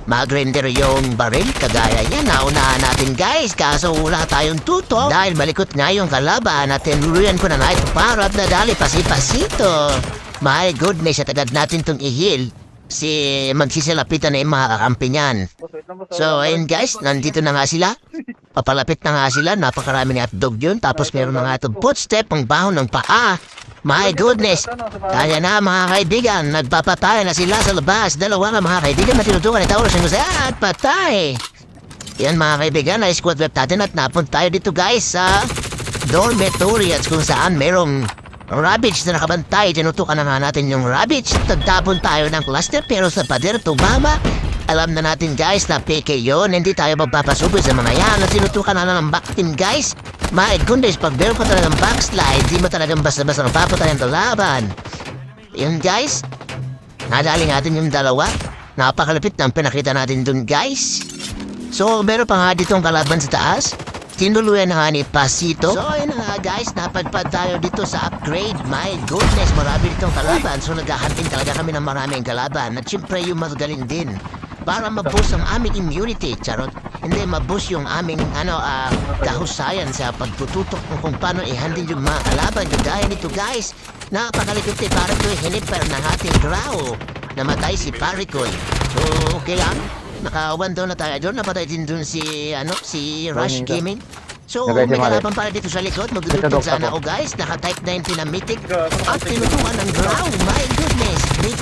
mag-render yung baril. Kagaya yan, naunahan natin guys. Kaso wala tayong tutok. Dahil malikot nga yung kalaban at tinuluyan ko na ito para at nadali pasipasito. My goodness, at agad natin itong i-heal. Magsisilapitan na yung mga kakampi niyan. So, ayun guys, nandito na nga sila. Papalapit na nga sila, napakarami ni hotdog yun. Tapos meron na nga itong footstep, ang baho ng paa. My goodness! Kaya na mga kaibigan, nagpapatay na sila sa labas. Dalawa nga mga kaibigan na tinutukan ni Taurus ng at patay! Yan mga kaibigan, na-squad web natin at napunta tayo dito guys sa dormitory at kung saan merong Ravage na nakabantay. Tinutukan na nga natin yung Ravage. Tagtapon tayo ng cluster pero sa pader tumama. Alam na natin guys na PK yun. Hindi tayo magpapasubo sa mga yan. At tinutukan na ng back team guys. My goodness, pag meron ka talagang backslide, di mo talagang basta-basta napapatay ang laban. Yun guys. Nadali natin yung dalawa. Napakalapit ng pinakita natin dun guys. So meron pa nga ditong kalaban sa taas. Tinuluyan na nga ni Pasito. So ayun na nga guys, napadpad tayo dito sa upgrade. My goodness, marami ditong kalaban. So naghahunting talaga kami ng maraming kalaban. At syempre yung magaling din. Para maboost ang aming immunity. Charot. Hindi, maboost yung aming kahusayan sa pagtututok kung paano i-handle yung mga kalaban. Gagaya nito guys. Napakalikot ni Parikoy. Hiniper ng ating Grau. Namatay si Parikoy. So okay lang. Naka-1 down na tayo doon. Napatay din doon si Rush Gaming. So, may kalaban para dito sa likod. Magdudugtog sana ako guys. Naka-type 19 na mythic. At tinutukan ng Grau. My goodness. Mythic